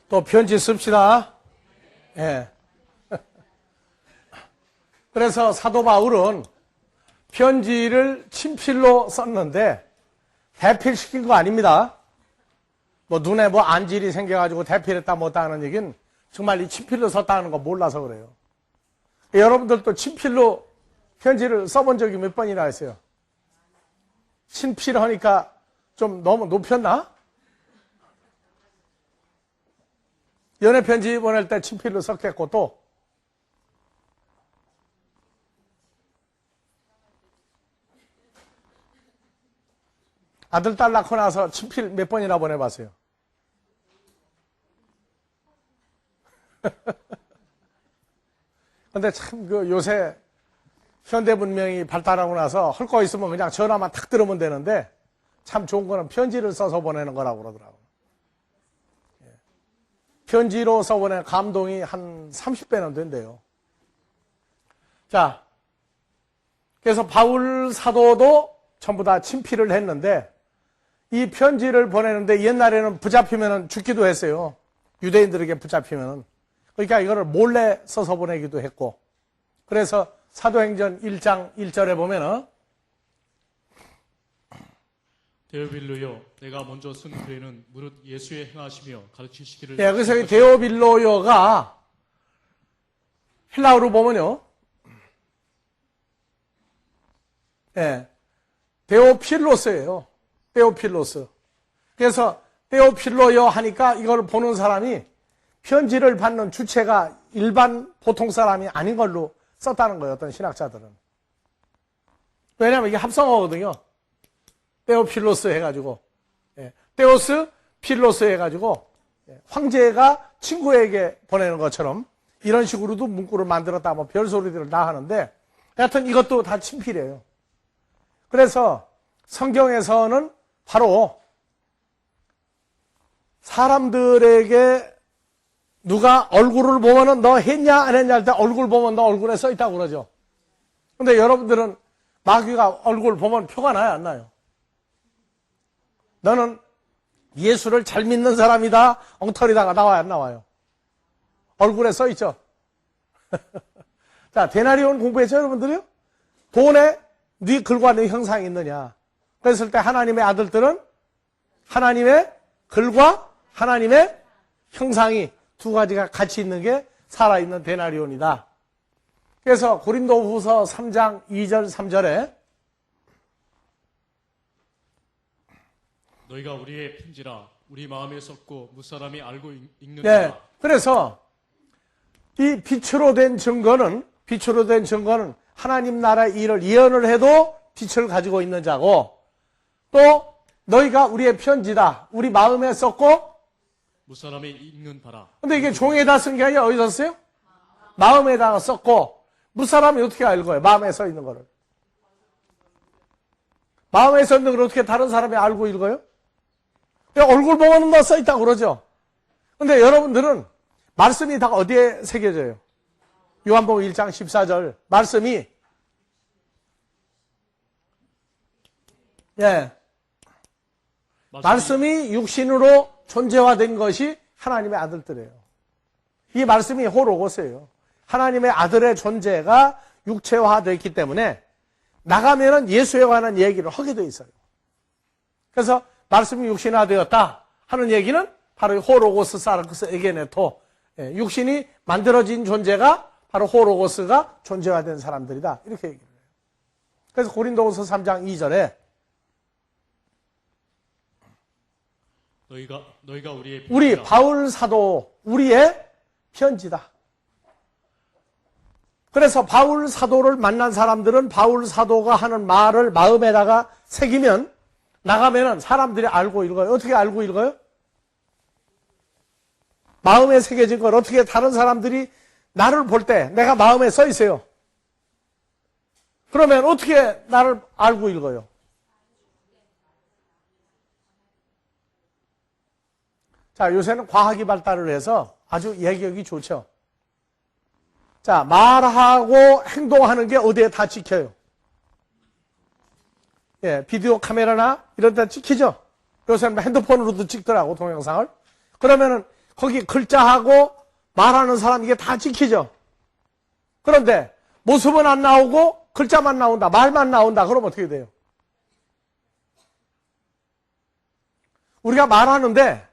또 편지 씁시다. 예. 그래서 사도 바울은 편지를 친필로 썼는데 대필시킨 거 아닙니다. 뭐 눈에 뭐 안질이 생겨가지고 대필했다 못다 하는 얘기는 정말 이 친필로 썼다는 거 몰라서 그래요. 여러분들도 친필로 편지를 써본 적이 몇 번이나 있어요. 친필하니까 좀 너무 높였나? 연애 편지 보낼 때 친필로 썼겠고 또 아들 딸 낳고 나서 친필 몇 번이나 보내봤어요. 근데 참 요새 현대 문명이 발달하고 나서 할 거 있으면 그냥 전화만 탁 들으면 되는데 참 좋은 거는 편지를 써서 보내는 거라고 그러더라고요. 편지로 써보낸 감동이 한 30배는 된대요. 자, 그래서 바울 사도도 전부 다 친필을 했는데 이 편지를 보내는데 옛날에는 붙잡히면 죽기도 했어요. 유대인들에게 붙잡히면. 그러니까 이거를 몰래 써서 보내기도 했고. 그래서 사도행전 1장 1절에 보면은 데오빌로여, 내가 먼저 쓴 글에는 무릇 예수의 행하시며 가르치시기를. 예, 그래서 이 데오빌로여가 헬라어로 보면요. 예. 데오필로스예요. 데오필로스. 그래서 데오필로여 하니까 이걸 보는 사람이 편지를 받는 주체가 일반 보통 사람이 아닌 걸로 썼다는 거예요. 어떤 신학자들은. 왜냐하면 이게 합성어거든요. 데오필로스 해가지고. 데오스 필로스 해가지고 황제가 친구에게 보내는 것처럼 이런 식으로도 문구를 만들었다 뭐 별소리들을 다 하는데 하여튼 이것도 다 친필이에요. 그래서 성경에서는 바로 사람들에게 누가 얼굴을 보면은 너 했냐 안 했냐 할 때 얼굴 보면 너 얼굴에 써 있다고 그러죠. 근데 여러분들은 마귀가 얼굴 보면 표가 나요, 안 나요? 너는 예수를 잘 믿는 사람이다. 엉터리다가 나와요, 안 나와요? 얼굴에 써 있죠. 자, 데나리온 공부했죠, 여러분들이요? 돈에 네 글과 네 형상이 있느냐. 그랬을 때 하나님의 아들들은 하나님의 글과 하나님의 형상이 두 가지가 같이 있는 게 살아있는 데나리온이다. 그래서 고린도후서 3장 2절 3절에 너희가 우리의 편지라 우리 마음에 썼고 무사람이 알고 읽는 네, 바. 그래서 이 빛으로 된 증거는 하나님 나라의 일을 예언을 해도 빛을 가지고 있는 자고 또 너희가 우리의 편지다. 우리 마음에 썼고 무사람이 읽는 바라. 근데 이게 종이에다 쓴 게 아니라 어디서 썼어요? 마음에다가 썼고 무사람이 어떻게 알고요? 마음에 써 있는 거를. 마음에 써 있는 걸 어떻게 다른 사람이 알고 읽어요? 얼굴 보면 뭐 써 있다고 그러죠. 근데 여러분들은 말씀이 다 어디에 새겨져요? 요한복음 1장 14절 말씀이 말씀이 육신으로 존재화된 것이 하나님의 아들들이에요. 이 말씀이 호로고스예요. 하나님의 아들의 존재가 육체화되었기 때문에 나가면은 예수에 관한 얘기를 하게 돼 있어요. 그래서 말씀이 육신화되었다 하는 얘기는 바로 호로고스 사르크스 에게네토, 육신이 만들어진 존재가 바로 호로고스가 존재화된 사람들이다. 이렇게 얘기를 해요. 그래서 고린도후서 3장 2절에 너희가 우리의 편지라. 우리 바울 사도 우리의 편지다. 그래서 바울 사도를 만난 사람들은 바울 사도가 하는 말을 마음에다가 새기면 나가면은 사람들이 알고 읽어요. 어떻게 알고 읽어요? 마음에 새겨진 걸 어떻게 다른 사람들이 나를 볼 때 내가 마음에 써 있어요. 그러면 어떻게 나를 알고 읽어요? 자, 요새는 과학이 발달을 해서 아주 얘기하기 좋죠. 자, 말하고 행동하는 게 어디에 다 찍혀요. 비디오 카메라나 이런 데 찍히죠? 요새는 핸드폰으로도 찍더라고, 동영상을. 그러면은 거기 글자하고 말하는 사람 이게 다 찍히죠. 그런데 모습은 안 나오고 글자만 나온다, 말만 나온다. 그러면 어떻게 돼요? 우리가 말하는데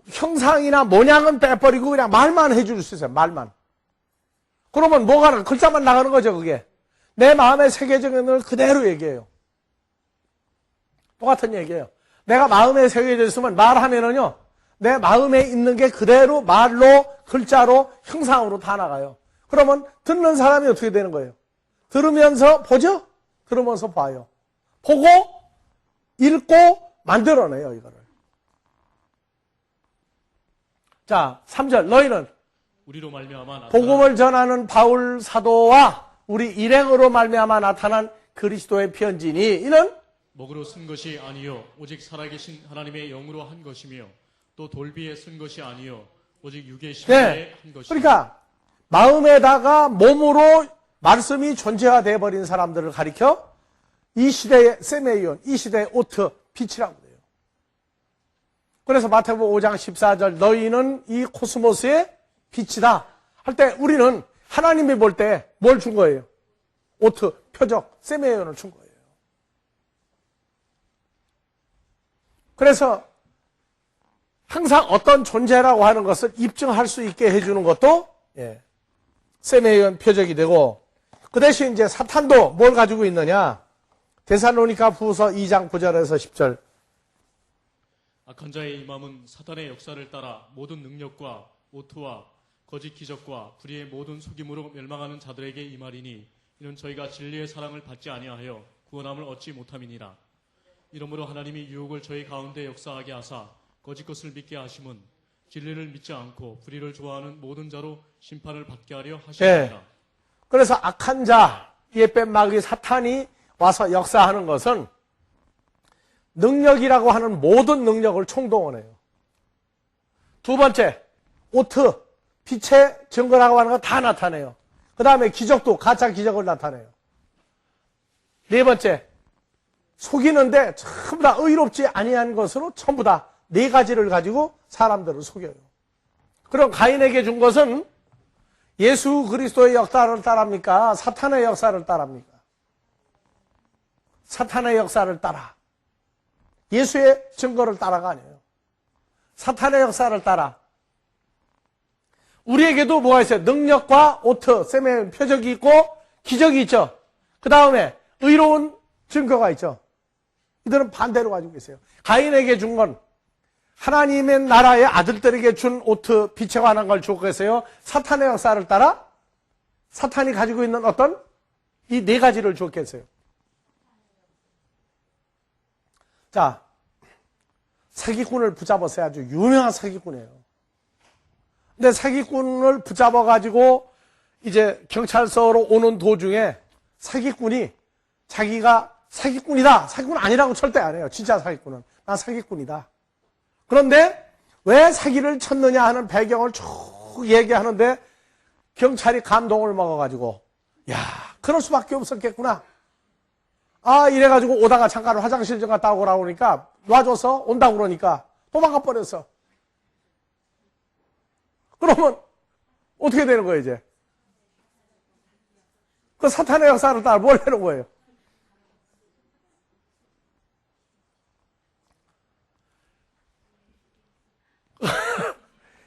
형상이나 모양은 빼버리고 그냥 말만 해줄 수 있어요. 말만. 그러면 뭐가 글자만 나가는 거죠, 그게. 내 마음에 새겨진 걸 그대로 얘기해요. 똑같은 얘기예요. 내가 마음에 새겨져 있으면 말하면은요, 내 마음에 있는 게 그대로 말로, 글자로, 형상으로 다 나가요. 그러면 듣는 사람이 어떻게 되는 거예요? 들으면서 보죠? 들으면서 봐요. 보고, 읽고, 만들어내요, 이거를. 자, 3절. 너희는 우리로 말미암아 나타난 복음을 전하는 바울 사도와 우리 일행으로 말미암아 나타난 그리스도의 편지니 이는 먹으로 쓴 것이 아니요 오직 살아계신 하나님의 영으로 한 것이며 또 돌비에 쓴 것이 아니요 오직 육의 심리에 한 것이며. 그러니까 마음에다가 몸으로 말씀이 존재화되어 버린 사람들을 가리켜 이 시대의 세메이온, 이 시대의 오트, 빛이라고 그래요. 그래서 마태복음 5장 14절 너희는 이 코스모스의 빛이다 할 때 우리는 하나님이 볼 때 뭘 준 거예요? 오트, 표적, 세메이온을 준 거예요. 그래서 항상 어떤 존재라고 하는 것을 입증할 수 있게 해주는 것도 세메이온 표적이 되고, 그 대신 이제 사탄도 뭘 가지고 있느냐? 데살로니가 후서 2장 9절에서 10절. 악한 자의 이 마음은 사탄의 역사를 따라 모든 능력과 오투와 거짓 기적과 불의의 모든 속임으로 멸망하는 자들에게 이 말이니 이는 저희가 진리의 사랑을 받지 아니하여 구원함을 얻지 못함이니라. 이러므로 하나님이 유혹을 저희 가운데 역사하게 하사 거짓 것을 믿게 하심은 진리를 믿지 않고 불의를 좋아하는 모든 자로 심판을 받게 하려 하시니라. 그래서 악한 자, 이에 뺀마귀 사탄이 와서 역사하는 것은 능력이라고 하는 모든 능력을 총동원해요. 두 번째, 오트, 빛의 증거라고 하는 거 다 나타내요. 그 다음에 기적도 가짜 기적을 나타내요. 네 번째, 속이는데 전부 다 의롭지 아니한 것으로 전부 다 네 가지를 가지고 사람들을 속여요. 그럼 가인에게 준 것은 예수 그리스도의 역사를 따릅니까? 사탄의 역사를 따릅니까? 사탄의 역사를 따라. 예수의 증거를 따라가 아니에요. 사탄의 역사를 따라. 우리에게도 뭐가 있어요? 능력과 오트, 세메 표적이 있고 기적이 있죠. 그 다음에 의로운 증거가 있죠. 이들은 반대로 가지고 있어요. 가인에게 준 건 하나님의 나라의 아들들에게 준 오트, 빛에 관한 걸 줬겠어요? 사탄의 역사를 따라 사탄이 가지고 있는 어떤 이 네 가지를 줬겠어요? 자, 사기꾼을 붙잡았어요. 아주 유명한 사기꾼이에요. 근데 사기꾼을 붙잡아가지고 이제 경찰서로 오는 도중에 사기꾼이 자기가 사기꾼이다. 사기꾼 아니라고 절대 안 해요. 진짜 사기꾼은. 난 사기꾼이다. 그런데 왜 사기를 쳤느냐 하는 배경을 쭉 얘기하는데 경찰이 감동을 먹어가지고 야, 그럴 수밖에 없었겠구나. 아, 이래가지고 오다가 잠깐 화장실 좀 갔다 오라고 그러니까 놔줘서 온다고 그러니까 도망가 버렸어. 그러면 어떻게 되는 거예요, 이제? 그 사탄의 역사를 따라 뭘 하는 거예요?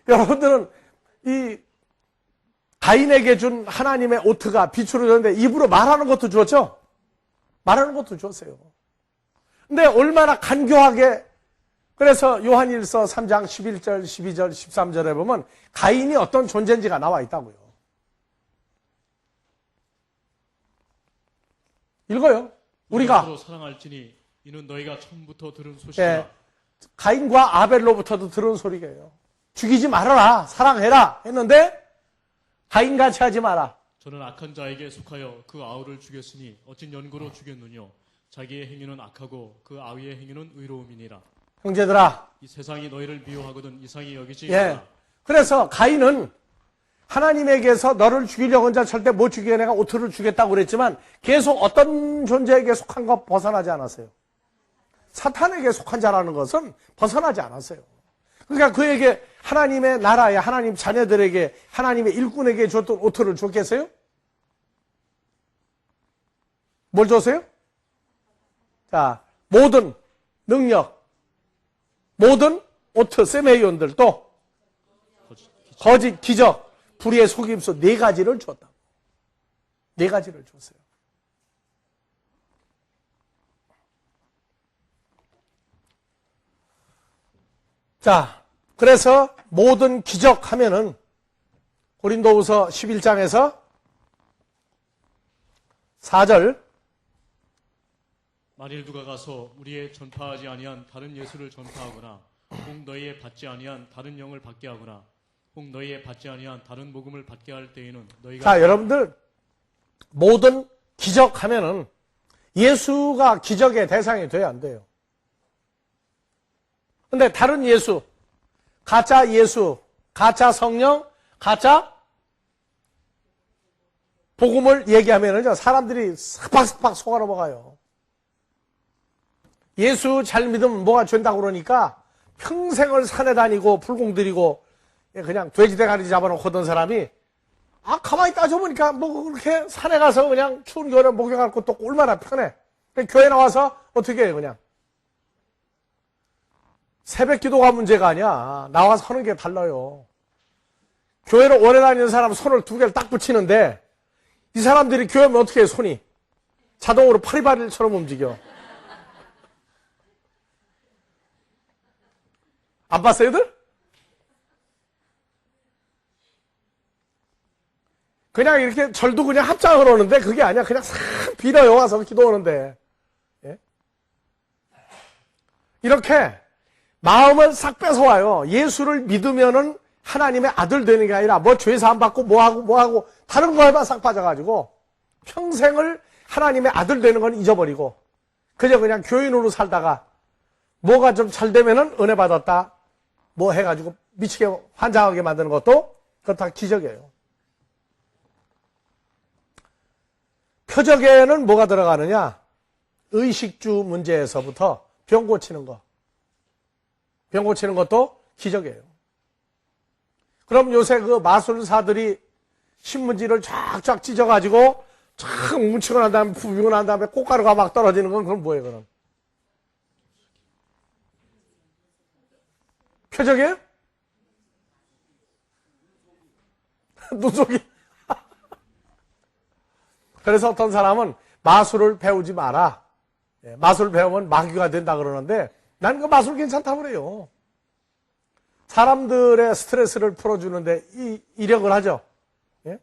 여러분들은 이 가인에게 준 하나님의 오트가 빛으로 줬는데 입으로 말하는 것도 주었죠? 말하는 것도 줬어요. 근데 얼마나 간교하게, 그래서 요한일서 3장 11절, 12절, 13절에 보면 가인이 어떤 존재인지가 나와 있다고요. 읽어요. 우리가 서로 사랑할지니 이는 너희가 처음부터 들은 소식이라. 가인과 아벨로부터도 들은 소리예요. 죽이지 말아라, 사랑해라 했는데 가인같이 하지 마라. 저는 악한 자에게 속하여 그 아우를 죽였으니 어찐 연고로 죽였느뇨. 자기의 행위는 악하고 그 아우의 행위는 의로움이니라. 형제들아, 이 세상이 너희를 미워하거든 이상히 여기지 예. 마라. 그래서 가인은 하나님에게서 너를 죽이려고 혼자 절대 못 죽이게 내가 오트를 주겠다고 그랬지만 계속 어떤 존재에게 속한 거 벗어나지 않았어요. 사탄에게 속한 자라는 것은 벗어나지 않았어요. 그러니까 그에게 하나님의 나라에 하나님 자녀들에게 하나님의 일꾼에게 줬던 오토를 줬겠어요? 뭘 줬어요? 자, 모든 능력, 모든 오트, 세메이온들 또 거짓, 기적, 불의의 속임수 4가지를 줬다. 4가지를 줬어요. 자, 그래서 모든 기적 하면은 고린도후서 11장에서 4절 만일 누가 가서 우리의 전파하지 아니한 다른 예수를 전파하거나 혹 너희의 받지 아니한 다른 영을 받게 하거나 혹 너희의 받지 아니한 다른 복음을 받게 할 때에는 너희가 자, 여러분들 모든 기적 하면은 예수가 기적의 대상이 돼야 안 돼요. 근데 다른 예수, 가짜 성령, 가짜 복음을 얘기하면은요, 사람들이 삭박삭박 속아 넘어가요. 예수 잘 믿으면 뭐가 된다고 그러니까 평생을 산에 다니고 불공 들이고 그냥 돼지 대가리 잡아놓고 하던 사람이 가만히 따져보니까 뭐 그렇게 산에 가서 그냥 추운 겨울에 목욕할 것도 얼마나 편해. 교회 나와서 어떻게 해요, 그냥. 새벽 기도가 문제가 아니야. 나와서 하는 게 달라요. 교회를 오래 다니는 사람 손을 2개를 딱 붙이는데 이 사람들이 교회 오면 어떻게 해, 손이. 자동으로 파리바리처럼 움직여. 안 봤어, 애들? 그냥 이렇게 절도 그냥 합장을 오는데 그게 아니야. 그냥 싹 빌어요. 와서 기도하는데. 예? 이렇게 마음을 싹 뺏어와요. 예수를 믿으면은 하나님의 아들 되는 게 아니라 뭐 죄사함 받고 뭐하고 다른 거에만 싹 빠져가지고 평생을 하나님의 아들 되는 건 잊어버리고 그냥 교인으로 살다가 뭐가 좀 잘 되면은 은혜 받았다. 뭐 해가지고 미치게 환장하게 만드는 것도 그거 다 기적이에요. 표적에는 뭐가 들어가느냐? 의식주 문제에서부터 병 고치는 거. 병 고치는 것도 기적이에요. 그럼 요새 그 마술사들이 신문지를 쫙쫙 찢어가지고 쫙 뭉치고 난 다음에 부비고 난 다음에 꽃가루가 막 떨어지는 건 그건 뭐예요, 그럼? 표적이에요? 눈속이. 그래서 어떤 사람은 마술을 배우지 마라. 마술 배우면 마귀가 된다 그러는데 난 그 마술 괜찮다고 그래요. 사람들의 스트레스를 풀어주는데 이력을 하죠. 예?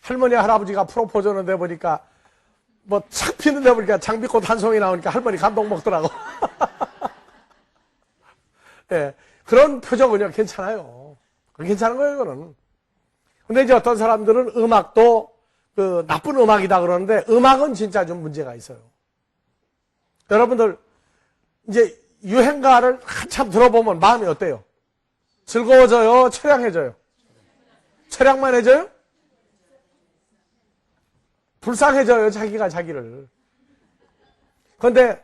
할머니 할아버지가 프로포즈 하는데 보니까 뭐 착 피는데 보니까 장미꽃 한 송이 나오니까 할머니 감동 먹더라고. 예, 그런 표적은요 괜찮아요. 괜찮은 거예요, 그거는. 근데 이제 어떤 사람들은 음악도 그 나쁜 음악이다 그러는데 음악은 진짜 좀 문제가 있어요. 여러분들 이제 유행가를 한참 들어보면 마음이 어때요? 즐거워져요? 처량해져요? 처량만해져요? 불쌍해져요, 자기가 자기를. 그런데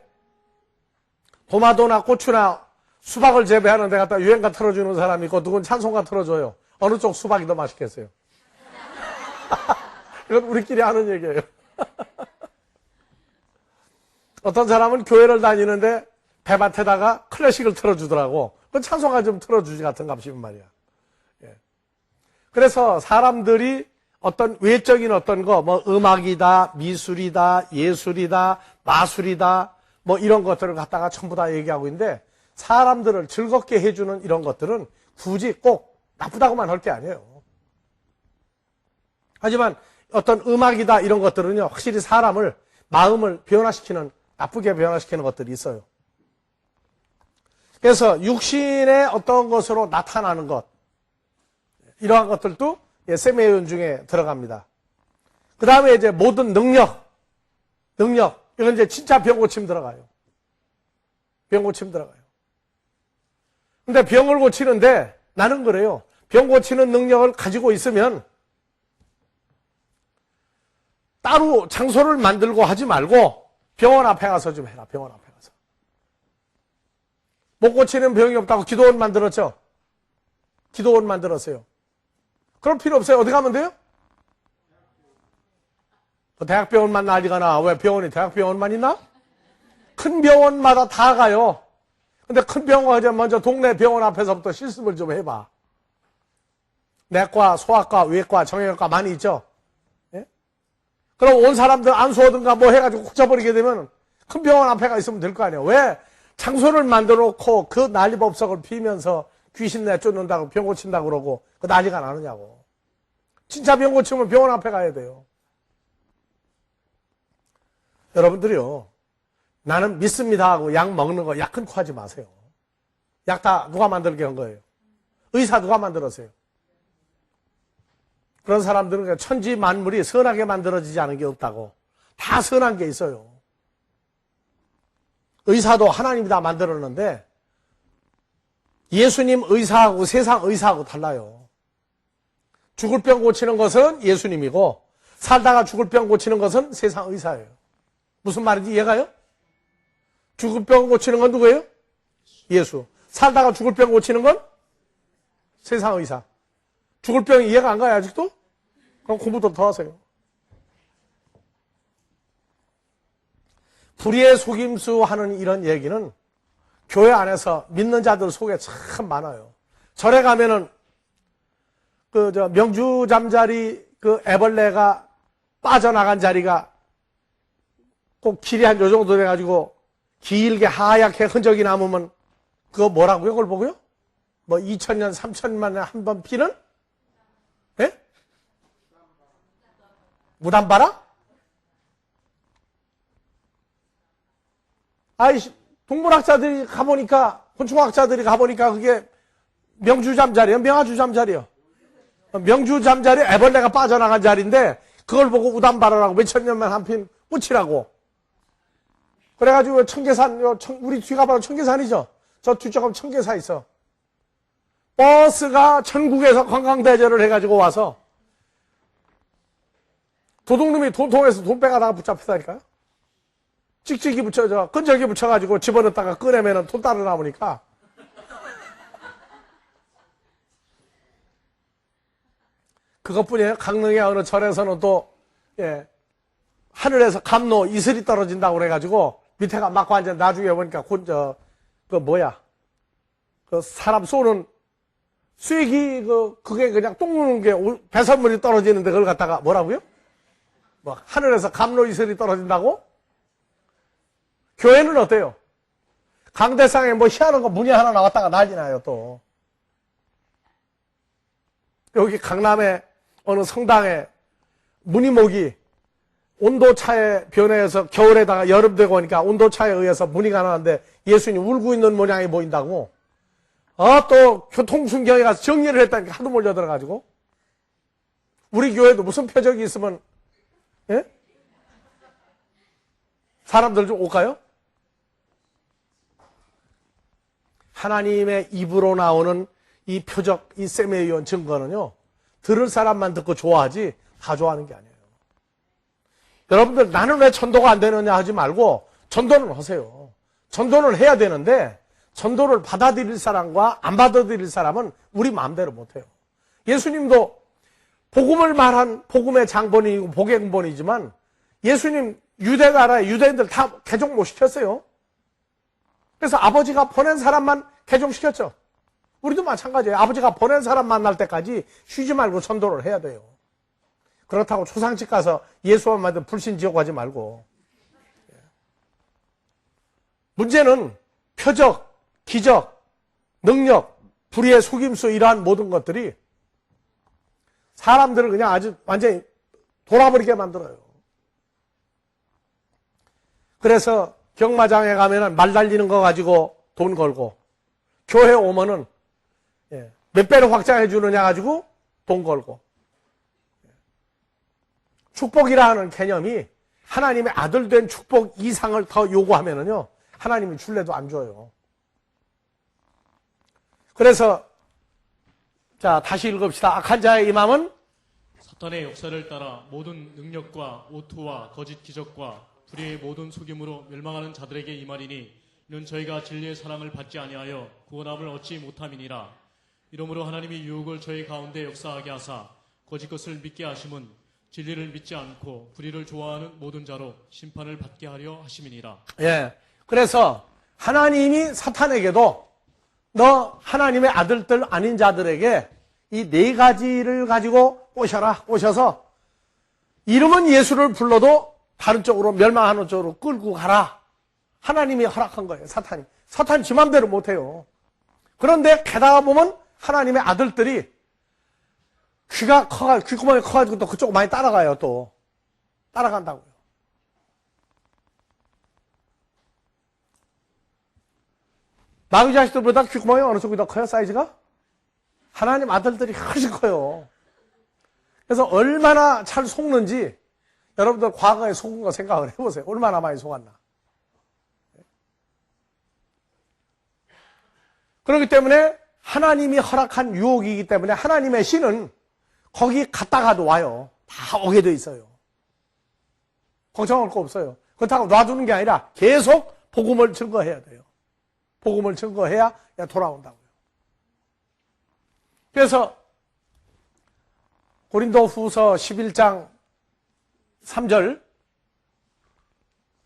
도마도나 고추나 수박을 재배하는 데 갖다 유행가 틀어주는 사람이 있고 누군 찬송가 틀어줘요. 어느 쪽 수박이 더 맛있겠어요? 이건 우리끼리 하는 얘기예요. 어떤 사람은 교회를 다니는데 배밭에다가 클래식을 틀어주더라고. 그건 찬송가 좀 틀어주지 같은 값이면 말이야. 예. 그래서 사람들이 어떤 외적인 어떤 거, 뭐 음악이다, 미술이다, 예술이다, 마술이다, 뭐 이런 것들을 갖다가 전부 다 얘기하고 있는데 사람들을 즐겁게 해주는 이런 것들은 굳이 꼭 나쁘다고만 할 게 아니에요. 하지만 어떤 음악이다 이런 것들은요 확실히 사람을 마음을 변화시키는 나쁘게 변화시키는 것들이 있어요. 그래서 육신의 어떤 것으로 나타나는 것 이러한 것들도 세메이온 중에 들어갑니다. 그 다음에 이제 모든 능력 이건 이제 진짜 병 고침 들어가요. 병 고침 들어가요. 근데 병을 고치는데 나는 그래요. 병 고치는 능력을 가지고 있으면 따로 장소를 만들고 하지 말고 병원 앞에 가서 좀 해라. 병원 앞에 가서. 못 고치는 병이 없다고 기도원 만들었죠? 기도원 만들었어요. 그럴 필요 없어요. 어디 가면 돼요? 대학병원만 난리가 왜 병원이 대학병원만 있나? 큰 병원마다 다 가요. 근데 큰 병원 가서 먼저 동네 병원 앞에서부터 실습을 좀 해봐. 내과, 소아과, 외과, 정형외과 많이 있죠? 예? 그럼 온 사람들 안수호든가 뭐 해가지고 꽂아버리게 되면 큰 병원 앞에 가 있으면 될 거 아니에요. 왜? 장소를 만들어 놓고 그 난리법석을 피면서 귀신 내쫓는다고 병 고친다고 그러고 그 난리가 나느냐고. 진짜 병 고치면 병원 앞에 가야 돼요. 여러분들이요. 나는 믿습니다 하고 약 먹는 거 약 끊고 하지 마세요. 약 다 누가 만들게 한 거예요? 의사 누가 만들었어요? 그런 사람들은 천지 만물이 선하게 만들어지지 않은 게 없다고. 다 선한 게 있어요. 의사도 하나님이 다 만들었는데 예수님 의사하고 세상 의사하고 달라요. 죽을 병 고치는 것은 예수님이고 살다가 죽을 병 고치는 것은 세상 의사예요. 무슨 말인지 이해가요? 죽을 병 고치는 건 누구예요? 예수. 살다가 죽을 병 고치는 건 세상 의사. 죽을 병이 이해가 안 가요, 아직도? 그럼 공부 더 하세요. 불의의 속임수 하는 이런 얘기는 교회 안에서 믿는 자들 속에 참 많아요. 절에 가면은 명주 잠자리 그 애벌레가 빠져나간 자리가 꼭 길이 한 요 정도 돼가지고 길게 하얗게 흔적이 남으면 그거 뭐라고요? 그걸 보고요? 뭐 2000년, 3000년에 한 번 피는? 예? 무단바라? 동물학자들이 가보니까, 곤충학자들이 가보니까 그게 명주잠자리요? 명아주잠자리요? 명주잠자리 애벌레가 빠져나간 자리인데 그걸 보고 우단바라라고 몇천 년만 한 핀 꽃이라고. 그래가지고 청계산, 우리 뒤 가봐도 청계산이죠? 저 뒤쪽 가면 청계산 있어. 버스가 전국에서 관광대절을 해가지고 와서 도둑놈이 돈통에서 돈 빼가다가 붙잡히다니까요? 찍찍이 끈적이 붙여가지고 집어넣다가 꺼내면은 돈 따로 나오니까. 그것뿐이에요. 강릉의 어느 절에서는 또, 하늘에서 감로 이슬이 떨어진다고 그래가지고 밑에가 막 완전 나중에 보니까 그 사람 쏘는 쐐기, 그게 그냥 똥 누는 게 배설물이 떨어지는데 그걸 갖다가 뭐라고요? 하늘에서 감로 이슬이 떨어진다고? 교회는 어때요? 강대상에 희한한 거 문이 하나 나왔다가 난리 나요, 또. 여기 강남에 어느 성당에 문이목이 온도차에 변해서 겨울에다가 여름 되고 오니까 온도차에 의해서 문의가 나는데 예수님 울고 있는 모양이 보인다고. 또 교통순경에 가서 정리를 했다니까 하도 몰려들어가지고. 우리 교회도 무슨 표적이 있으면, 사람들 좀 올까요? 하나님의 입으로 나오는 이 표적, 이 세메이온 증거는요, 들을 사람만 듣고 좋아하지 다 좋아하는 게 아니에요. 여러분들 나는 왜 전도가 안 되느냐 하지 말고 전도는 하세요. 전도는 해야 되는데 전도를 받아들일 사람과 안 받아들일 사람은 우리 마음대로 못해요. 예수님도 복음을 말한 복음의 장본인이고 복의 근본이지만 예수님 유대 나라의 유대인들 다 개종 못 시켰어요. 그래서 아버지가 보낸 사람만 개종시켰죠. 우리도 마찬가지예요. 아버지가 보낸 사람 만날 때까지 쉬지 말고 전도를 해야 돼요. 그렇다고 초상집 가서 예수만 만든 불신지옥 가지 말고. 문제는 표적, 기적, 능력, 불의의 속임수 이러한 모든 것들이 사람들을 그냥 아주 완전히 돌아버리게 만들어요. 그래서 경마장에 가면은 말 달리는 거 가지고 돈 걸고, 교회 오면은 몇 배로 확장해 주느냐 가지고 돈 걸고. 축복이라는 개념이 하나님의 아들 된 축복 이상을 더 요구하면은요, 하나님이 줄래도 안 줘요. 그래서 자, 다시 읽읍시다. 악한 자의 임함은 사탄의 역사를 따라 모든 능력과 오투와 거짓 기적과 불의의 모든 속임으로 멸망하는 자들에게 임하리니 이는 저희가 진리의 사랑을 받지 아니하여 구원함을 얻지 못함이니라. 이러므로 하나님이 유혹을 저희 가운데 역사하게 하사 거짓 것을 믿게 하심은 진리를 믿지 않고 불의를 좋아하는 모든 자로 심판을 받게 하려 하심이니라. 예. 그래서 하나님이 사탄에게도 너 하나님의 아들들 아닌 자들에게 이 네 가지를 가지고 꼬셔서 이름은 예수를 불러도 다른 쪽으로 멸망하는 쪽으로 끌고 가라. 하나님이 허락한 거예요. 사탄이. 사탄 지 맘대로 못해요. 그런데 게다가 보면 하나님의 아들들이 귓구멍이 커가지고 또 그쪽 많이 따라가요. 또 따라간다고요. 마귀 자식들보다 귓구멍이 어느 쪽이 더 커요? 사이즈가? 하나님 아들들이 훨씬 커요. 그래서 얼마나 잘 속는지 여러분들 과거에 속은 거 생각을 해보세요. 얼마나 많이 속았나. 그렇기 때문에 하나님이 허락한 유혹이기 때문에 하나님의 신은 거기 갔다가도 와요. 다 오게 돼 있어요. 걱정할 거 없어요. 그렇다고 놔두는 게 아니라 계속 복음을 증거해야 돼요. 복음을 증거해야 돌아온다고요. 그래서 고린도후서 11장 3절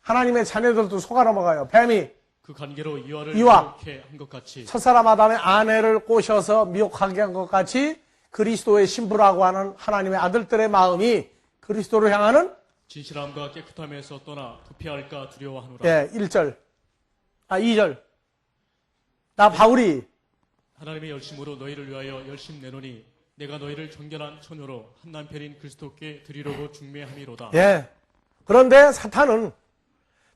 하나님의 자녀들도 속아 넘어가요. 뱀이 그 관계로 이와를 이와 미혹해 한 것 같이 첫사람 아담의 아내를 꼬셔서 미혹하게 한 것 같이 그리스도의 신부라고 하는 하나님의 아들들의 마음이 그리스도를 향하는 진실함과 깨끗함에서 떠나 부패할까 두려워하노라. 예, 2절 나 바울이 하나님의 열심으로 너희를 위하여 열심 내노니 내가 너희를 정결한 처녀로 한 남편인 그리스도께 드리려고 중매함이로다. 예. 그런데 사탄은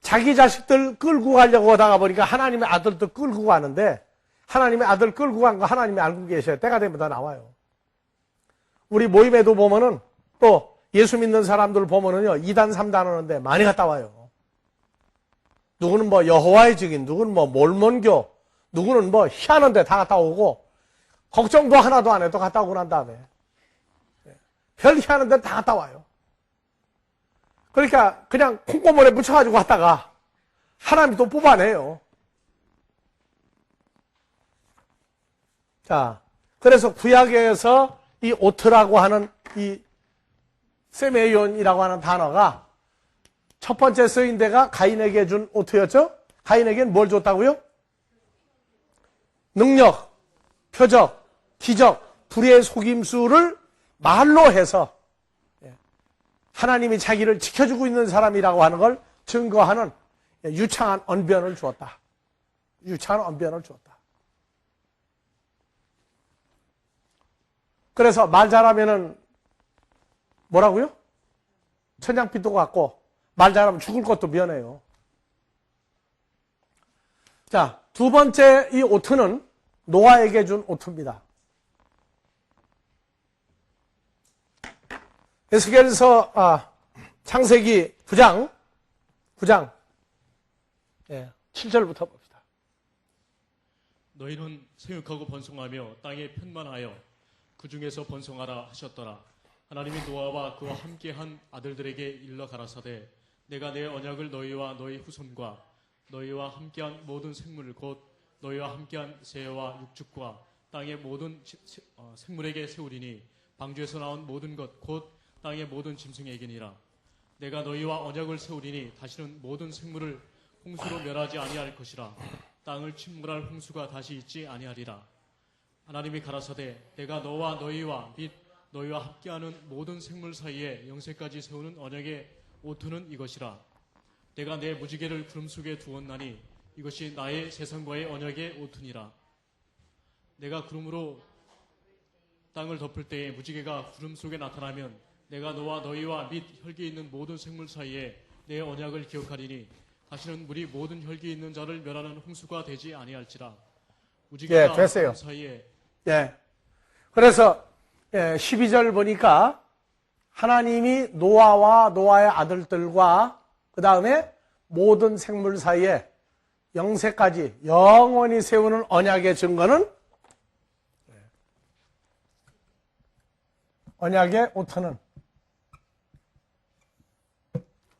자기 자식들 끌고 가려고 하다가 보니까 하나님의 아들도 끌고 가는데 하나님의 아들 끌고 간 거 하나님이 알고 계셔요. 때가 되면 다 나와요. 우리 모임에도 보면은 또 예수 믿는 사람들 보면은요 2단 3단 하는데 많이 갔다 와요. 누구는 뭐 여호와의 증인, 누구는 뭐 몰몬교, 누구는 뭐 희한한 데 다 갔다 오고 걱정도 하나도 안 해도 갔다 오고 난 다음에 별 희한한 데 다 갔다 와요. 그러니까 그냥 콩고물에 묻혀가지고 갔다가 하나님이 또 뽑아내요. 자, 그래서 구약에서 이 오트라고 하는 이 세메이온이라고 하는 단어가 첫 번째 쓰인 데가 가인에게 준 오트였죠? 가인에게는 뭘 줬다고요? 능력, 표적, 기적, 불의의 속임수를 말로 해서 하나님이 자기를 지켜주고 있는 사람이라고 하는 걸 증거하는 유창한 언변을 주었다. 유창한 언변을 주었다. 그래서 말 잘하면은 뭐라고요? 천냥빚도 갖고 말 잘하면 죽을 것도 면해요. 자, 두 번째 이 오트는 노아에게 준 오트입니다. 에스겔서 창세기 9장 7절부터 봅시다. 너희는 생육하고 번성하며 땅에 편만하여 그 중에서 번성하라 하셨더라. 하나님이 노아와 그와 함께한 아들들에게 일러 가라사대 내가 내 언약을 너희와 너희 후손과 너희와 함께한 모든 생물 곧 너희와 함께한 새와 육축과 땅의 모든 생물에게 세우리니 방주에서 나온 모든 것 곧 땅의 모든 짐승에게니라. 내가 너희와 언약을 세우리니 다시는 모든 생물을 홍수로 멸하지 아니할 것이라. 땅을 침몰할 홍수가 다시 있지 아니하리라. 하나님이 가라사대 내가 너와 너희와 및 너희와 함께하는 모든 생물 사이에 영세까지 세우는 언약의 오토는 이것이라. 내가 내 무지개를 구름 속에 두었나니 이것이 나의 세상과의 언약의 오토니라. 내가 구름으로 땅을 덮을 때에 무지개가 구름 속에 나타나면 내가 너와 너희와 및 혈기 있는 모든 생물 사이에 내 언약을 기억하리니 다시는 물이 모든 혈기 있는 자를 멸하는 홍수가 되지 아니할지라. 무지개가 됐어요. 구름 사이에 그래서 12절 보니까 하나님이 노아와 노아의 아들들과 그 다음에 모든 생물 사이에 영세까지 영원히 세우는 언약의 증거는 언약의 오토는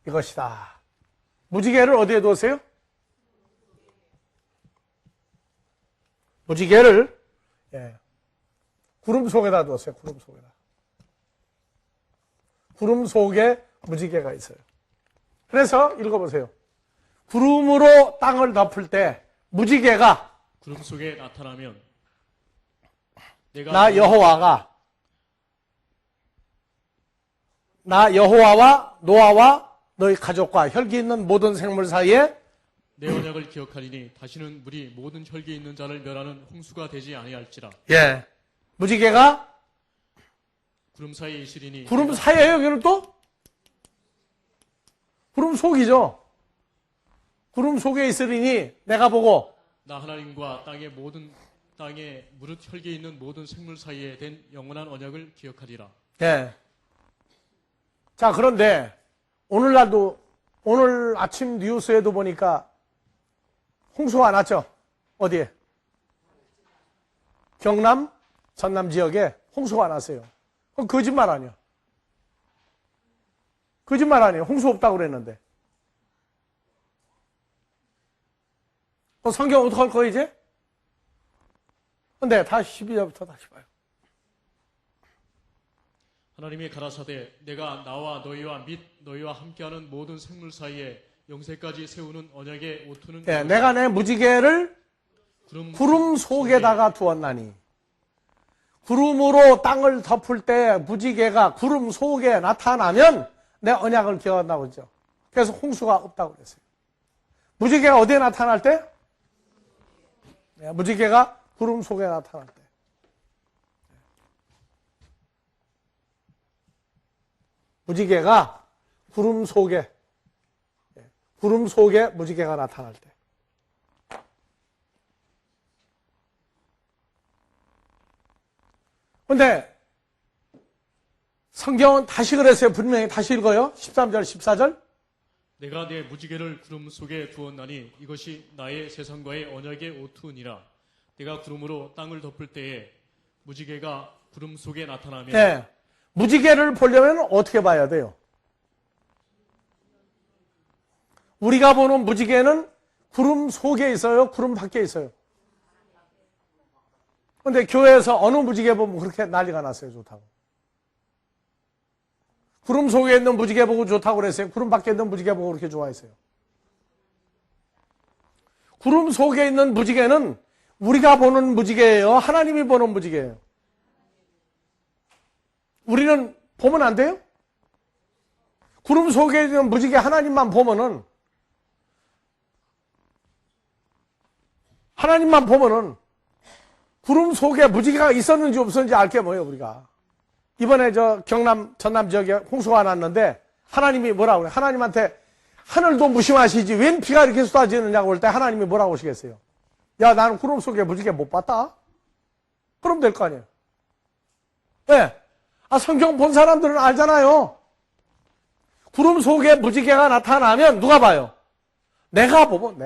이것이다. 무지개를 어디에 두었어요? 무지개를 구름 속에다 두었어요. 구름 속에다. 구름 속에 무지개가 있어요. 그래서 읽어보세요. 구름으로 땅을 덮을 때 무지개가 구름 속에 나타나면 내가 나 여호와와 노아와 너희 가족과 혈기 있는 모든 생물 사이에 내 언약을 기억하리니 다시는 물이 모든 혈기 있는 자를 멸하는 홍수가 되지 아니할지라. 무지개가 구름 사이에 있으리니 구름 사이에 여기는 또 구름 속이죠. 구름 속에 있으리니 내가 보고 나 하나님과 땅에 무릇 혈기 있는 모든 생물 사이에 된 영원한 언약을 기억하리라. 자, 그런데 오늘 아침 뉴스에도 보니까 홍수가 났죠. 어디에? 경남, 전남 지역에 홍수가 났어요. 그건 거짓말 아니야. 거짓말 아니에요. 홍수 없다고 그랬는데. 성경 어떡할 거야 이제? 근데 다시 12절부터 다시 봐요. 하나님이 가라사대 내가 나와 너희와 및 너희와 함께하는 모든 생물 사이에 영세까지 세우는 언약의 오투는 내가 내 무지개를 구름 속에다가 두었나니 구름으로 땅을 덮을 때 무지개가 구름 속에 나타나면 내 언약을 기억한다고 그랬죠. 그래서 홍수가 없다고 그랬어요. 무지개가 어디에 나타날 때? 무지개가 구름 속에 나타날 때. 무지개가 구름 속에 무지개가 나타날 때. 근데 성경은 다시 그랬어요. 분명히 다시 읽어요. 13절, 14절. 내가 내 무지개를 구름 속에 두었나니 이것이 나의 세상과의 언약의 오투니라. 내가 구름으로 땅을 덮을 때에 무지개가 구름 속에 나타나면 무지개를 보려면 어떻게 봐야 돼요? 우리가 보는 무지개는 구름 속에 있어요? 구름 밖에 있어요? 근데 교회에서 어느 무지개 보면 그렇게 난리가 났어요. 좋다고. 구름 속에 있는 무지개 보고 좋다고 그랬어요? 구름 밖에 있는 무지개 보고 그렇게 좋아했어요? 구름 속에 있는 무지개는 우리가 보는 무지개예요? 하나님이 보는 무지개예요? 우리는 보면 안 돼요? 구름 속에 있는 무지개 하나님만 보면은 구름 속에 무지개가 있었는지 없었는지 알게 뭐예요, 우리가. 이번에 경남, 전남 지역에 홍수가 났는데 하나님이 뭐라고 그래요? 하나님한테 하늘도 무심하시지 웬 비가 이렇게 쏟아지느냐고 할 때 하나님이 뭐라고 하시겠어요? 야, 나는 구름 속에 무지개 못 봤다? 그럼 될 거 아니에요. 왜? 성경 본 사람들은 알잖아요. 구름 속에 무지개가 나타나면 누가 봐요? 내가 보면.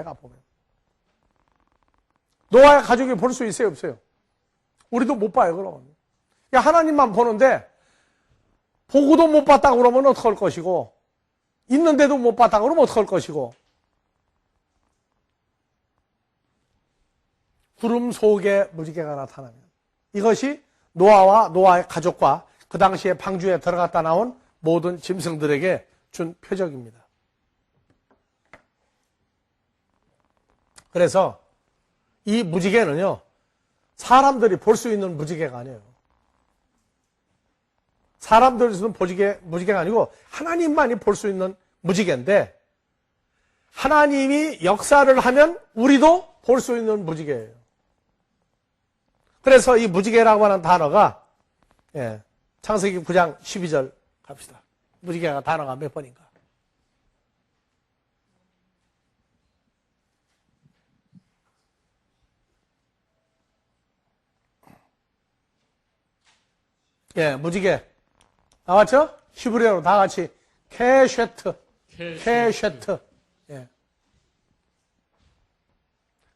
노아의 가족이 볼 수 있어요, 없어요? 우리도 못 봐요, 그럼. 하나님만 보는데, 보고도 못 봤다 그러면 어떡할 것이고, 있는데도 못 봤다 그러면 어떡할 것이고, 구름 속에 무지개가 나타나면, 이것이 노아와 노아의 가족과 그 당시에 방주에 들어갔다 나온 모든 짐승들에게 준 표적입니다. 그래서 이 무지개는요, 사람들이 볼 수 있는 무지개가 아니에요. 사람들이 쓰는 무지개가 아니고 하나님만이 볼 수 있는 무지개인데 하나님이 역사를 하면 우리도 볼 수 있는 무지개예요. 그래서 이 무지개라고 하는 단어가 창세기 9장 12절 갑시다. 무지개가 단어가 몇 번인가? 무지개 나왔죠? 히브리어로 다 같이 케쉐트.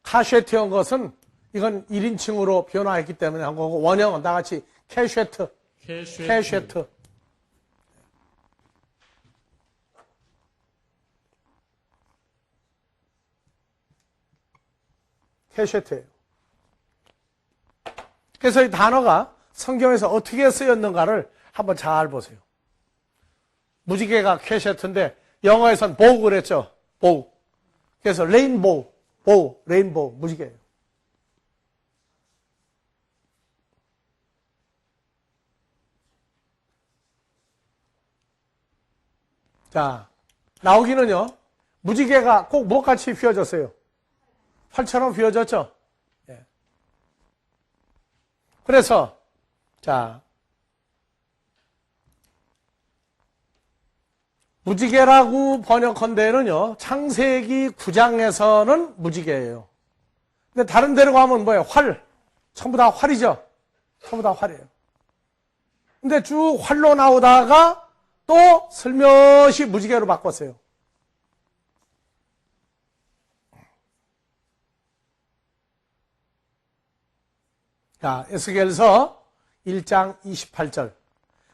카쉐트한 것은 이건 1인칭으로 변화했기 때문에 한 거고 원형은 다 같이 케쉐트. 케쉐트예요. 그래서 이 단어가 성경에서 어떻게 쓰였는가를 한번 잘 보세요. 무지개가 캐셔트인데 영어에선 보우 그랬죠. 보우. 그래서 레인보우, 보우, 레인보우, 무지개예요. 자, 나오기는요. 무지개가 꼭 뭐같이 휘어졌어요? 활처럼 휘어졌죠? 예. 그래서 자, 무지개라고 번역한 데는요. 창세기 9장에서는 무지개예요. 근데 다른 데로 가면 뭐예요? 활. 전부 다 활이죠. 전부 다 활이에요. 근데 쭉 활로 나오다가 또 슬며시 무지개로 바꿨어요. 자, 에스겔서 1장 28절.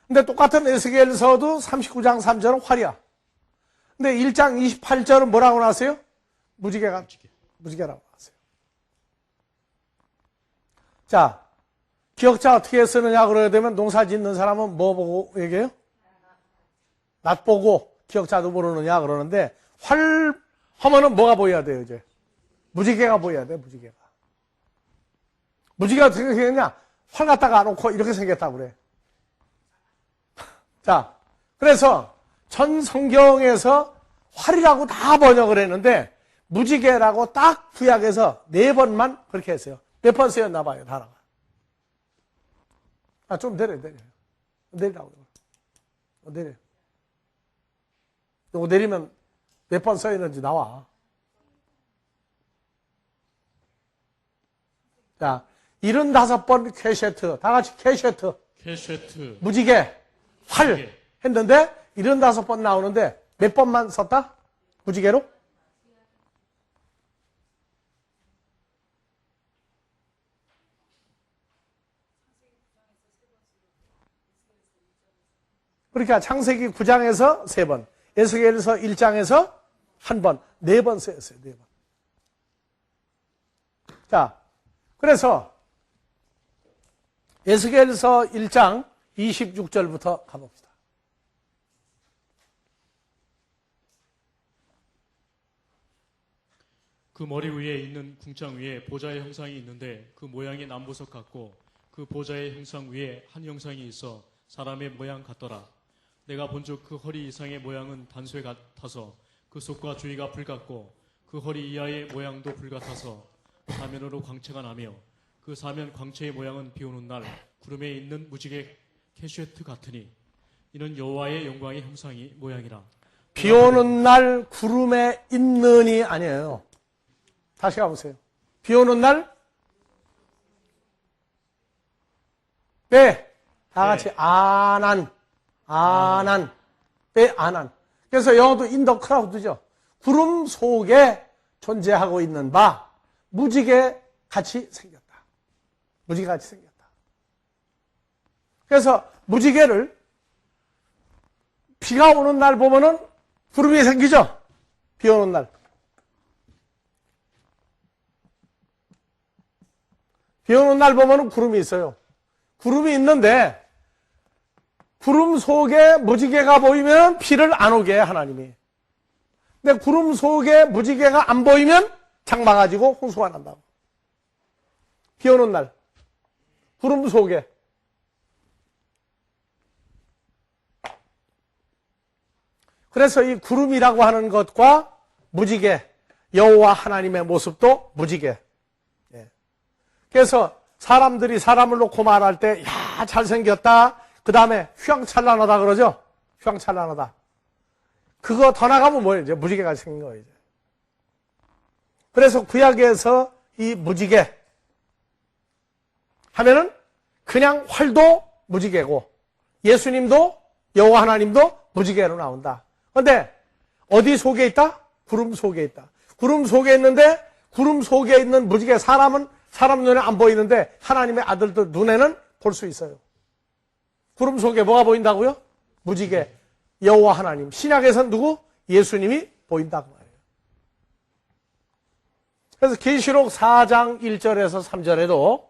근데 똑같은 에스겔서도 39장 3절은 활이야. 근데 1장 28절은 뭐라고 나왔어요? 무지개라고 나왔어요. 자, 기억자 어떻게 쓰느냐 그러게 되면 농사 짓는 사람은 뭐 보고 얘기해요? 낫 보고 기억자도 모르느냐 그러는데 활 하면은 뭐가 보여야 돼요, 이제? 무지개가 보여야 돼, 무지개가. 무지개가 어떻게 생겼냐? 활 갖다가 놓고 이렇게 생겼다고 그래. 자, 그래서 전 성경에서 활이라고 다 번역을 했는데 무지개라고 딱 구약에서 4번만 그렇게 했어요. 몇 번 쓰였나 봐요, 단어가. 아, 좀 내리라고. 내려. 이거 내리면 몇 번 써있는지 나와. 자, 75번 캐셔트. 다 같이 캐셔트. 무지개. 활. 했는데 75번 나오는데 몇 번만 썼다? 무지개로? 그러니까 창세기 9장에서 3번, 에스겔서 1장에서 1번, 4번 쓰였어요. 4번. 자, 그래서 에스겔서 1장 26절부터 가봅시다. 그 머리 위에 있는 궁창 위에 보좌의 형상이 있는데 그 모양이 남보석 같고 그 보좌의 형상 위에 한 형상이 있어 사람의 모양 같더라. 내가 본즉 그 허리 이상의 모양은 단쇠 같아서 그 속과 주위가 불 같고 그 허리 이하의 모양도 불 같아서 사면으로 광채가 나며 그 사면 광채의 모양은 비오는 날 구름에 있는 무지개 캐슈에트 같으니 이는 여호와의 영광의 형상이 모양이라. 비오는 날 구름에 있는이 아니에요. 다시 가보세요. 비오는 날 네. 다 같이 아난. 네, 아난. 그래서 영어도 in the cloud죠. 구름 속에 존재하고 있는 바 무지개 같이 생겼다. 무지개 같이 생겼다. 그래서 무지개를 비가 오는 날 보면은 구름이 생기죠. 비 오는 날. 비 오는 날 보면은 구름이 있어요. 구름이 있는데 구름 속에 무지개가 보이면 비를 안 오게 해, 하나님이. 근데 구름 속에 무지개가 안 보이면 장마 가지고 홍수가 난다고. 비 오는 날 구름 속에. 그래서 이 구름이라고 하는 것과 무지개, 여호와 하나님의 모습도 무지개. 그래서 사람들이 사람을 놓고 말할 때, 야, 잘생겼다. 그 다음에 휘황찬란하다 그러죠? 휘황찬란하다. 그거 더 나가면 뭐예요? 이제 무지개가 생긴 거예요, 이제. 그래서 구약에서 이 무지개 하면은 그냥 활도 무지개고 예수님도 여호와 하나님도 무지개로 나온다. 그런데 어디 속에 있다? 구름 속에 있다. 구름 속에 있는데 구름 속에 있는 무지개 사람은 사람 눈에 안 보이는데 하나님의 아들들 눈에는 볼 수 있어요. 구름 속에 뭐가 보인다고요? 무지개. 여호와 하나님. 신약에서는 누구? 예수님이 보인다고 말해요. 그래서 계시록 4장 1절에서 3절에도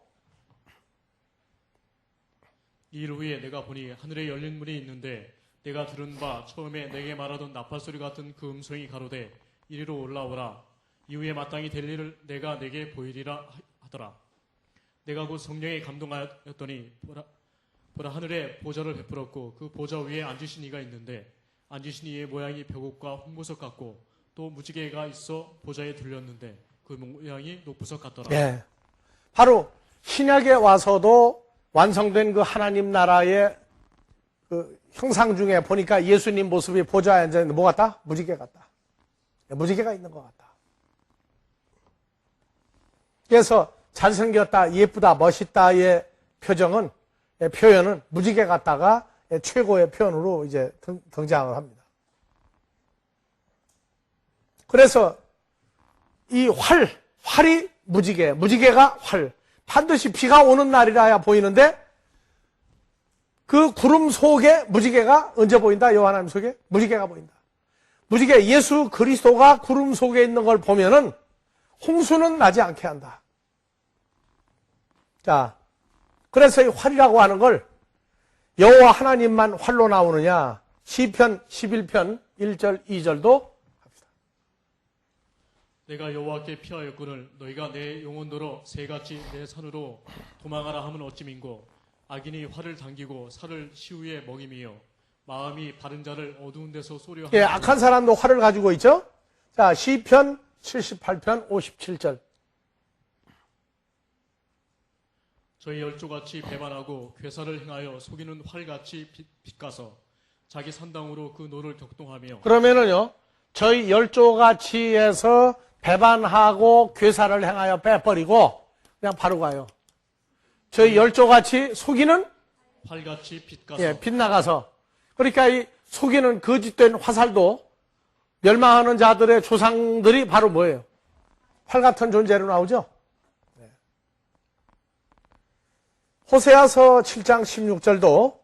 일 후에 내가 보니 하늘에 열린 문이 있는데 내가 들은 바 처음에 내게 말하던 나팔소리 같은 그 음성이 가로되 이리로 올라오라. 이후에 마땅히 될 일을 내가 내게 보이리라 하더라. 내가 곧 성령에 감동하였더니 보라 하늘에 보좌를 베풀었고 그 보좌 위에 앉으신 이가 있는데 앉으신 이의 모양이 벽옥과 홍보석 같고 또 무지개가 있어 보좌에 들렸는데 그 모양이 녹부석 같더라. 예. 바로 신약에 와서도 완성된 그 하나님 나라의 그 형상 중에 보니까 예수님 모습이 보좌에 앉아있는데 뭐 같다? 무지개 같다. 무지개가 있는 것 같다. 그래서 잘생겼다, 예쁘다, 멋있다의 표현은 무지개 같다가 최고의 표현으로 이제 등장을 합니다. 그래서 이 활이 무지개가 활. 반드시 비가 오는 날이라야 보이는데 그 구름 속에 무지개가 언제 보인다? 여호와 하나님 속에 무지개가 보인다. 무지개 예수 그리스도가 구름 속에 있는 걸 보면은 홍수는 나지 않게 한다. 자, 그래서 이 활이라고 하는 걸 여호와 하나님만 활로 나오느냐? 시편 11편 1절 2절도 합시다. 내가 여호와께 피하였거늘 너희가 내 영혼도로 새같이 내 산으로 도망하라 하면 어찌민고 악인이 활을 당기고 살을 시우에 먹임이요 마음이 바른 자를 어두운 데서 쏘려 하는 예, 악한 사람도 활을 가지고 있죠. 자, 시편 78편 57절. 저희 열조같이 배반하고 괴사를 행하여 속이는 활같이 빗가서 자기 산당으로 그 노를 격동하며. 그러면은요, 저희 열조가치에서 배반하고 괴사를 행하여 빼버리고 그냥 바로 가요. 저희 열조같이 속이는 활같이 빗가서. 예, 빗나가서. 그러니까 이 속이는 거짓된 화살도 멸망하는 자들의 조상들이 바로 뭐예요? 활 같은 존재로 나오죠. 네. 호세아서 7장 16절도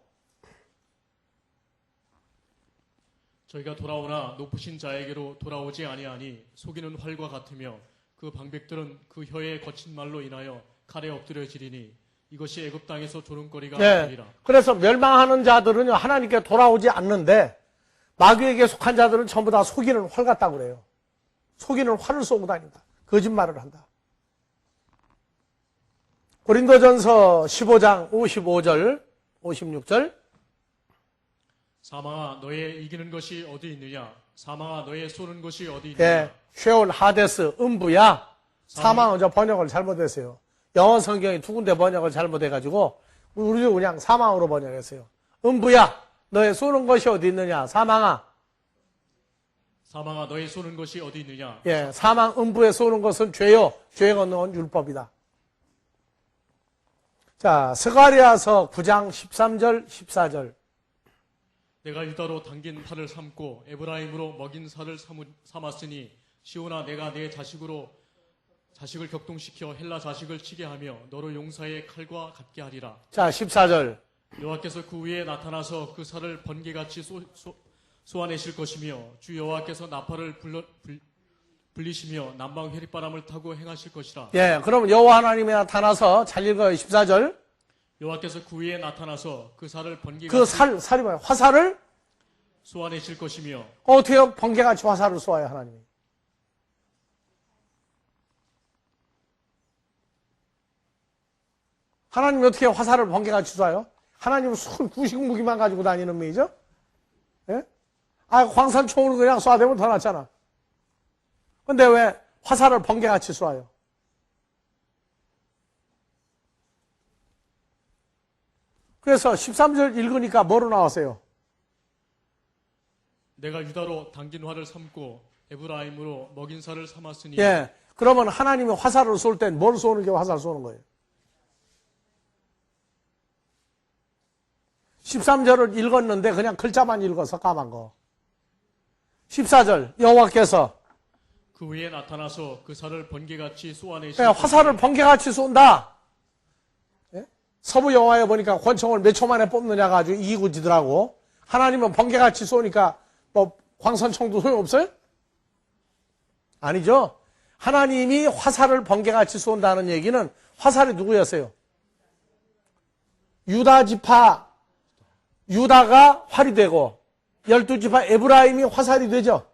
저희가 돌아오나 높으신 자에게로 돌아오지 아니하니 속이는 활과 같으며 그 방백들은 그 혀의 거친 말로 인하여 칼에 엎드려지리니 이것이 애굽 땅에서 조롱거리가 되리라. 그래서 멸망하는 자들은요 하나님께 돌아오지 않는데 마귀에게 속한 자들은 전부 다 속이는 활 같다고 그래요. 속이는 활을 쏘고 다닌다. 거짓말을 한다. 고린도전서 15장 55절 56절 사망아 너의 이기는 것이 어디 있느냐? 사망아 너의 쏘는 것이 어디 있느냐? 예, 쉐올 하데스 음부야. 사망은 저 번역을 잘못했어요. 영어 성경이 두 군데 번역을 잘못해가지고 우리도 그냥 사망으로 번역했어요. 음부야 너의 쏘는 것이 어디 있느냐? 사망아. 사망아 너의 쏘는 것이 어디 있느냐? 예, 사망 음부에 쏘는 것은 죄요. 죄 걷는 건 율법이다. 자, 스가랴서 9장 13절 14절. 내가 유다로 당긴 팔을 삼고 에브라임으로 먹인 살을 삼았으니 시온아 내가 내 자식을 격동시켜 헬라 자식을 치게 하며 너로 용사의 칼과 같게 하리라. 자, 14절. 여호와께서 그 위에 나타나서 그 살을 번개같이 쏘아내실 것이며 주 여호와께서 나팔을 불리시며 남방 회리바람을 타고 행하실 것이라. 예, 그럼 여호와 하나님이 나타나서 잘 읽어요. 14절. 여호와께서 그 위에 나타나서 그 살을 번개같이 그 살이 뭐예요? 화살을 쏘아내실 것이며. 어떻게 번개같이 화살을 쏘아요, 하나님이? 하나님이 어떻게 화살을 번개같이 쏴요? 하나님은 손 구식 무기만 가지고 다니는 분이죠? 예? 아, 광산총으로 그냥 쏴대면 더 낫잖아. 근데 왜 화살을 번개같이 쏴요? 그래서 13절 읽으니까 뭐로 나왔어요? 내가 유다로 당긴 활을 삼고 에브라임으로 먹인 살을 삼았으니. 예. 그러면 하나님이 화살을 쏠 땐 뭘 쏘는 게 화살 쏘는 거예요? 13절을 읽었는데 그냥 글자만 읽어서 까만 거. 14절 여호와께서 그 위에 나타나서 그 살을 번개같이 쏘아내실 그러니까 화살을 번개같이 쏜다. 예? 서부 영화에 보니까 권총을 몇 초 만에 뽑느냐가 아주 이구지더라고. 하나님은 번개같이 쏘니까 뭐 광선총도 소용없어요? 아니죠. 하나님이 화살을 번개같이 쏜다는 얘기는 화살이 누구였어요? 유다 지파, 유다가 활이 되고 12지파 에브라임이 화살이 되죠.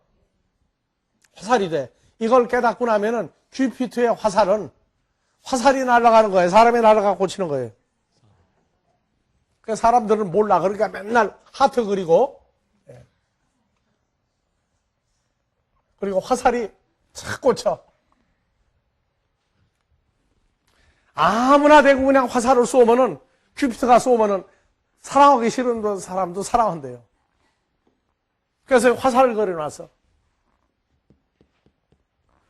화살이 돼. 이걸 깨닫고 나면은 큐피트의 화살은 화살이 날아가는 거예요. 사람이 날아가 꽂히는 거예요. 그러니까 사람들은 몰라. 그러니까 맨날 하트 그리고 그리고 화살이 착 꽂혀. 아무나 대고 그냥 화살을 쏘면은 큐피트가 쏘면은 사랑하기 싫은 사람도 사랑한대요. 그래서 화살을 그려놨어.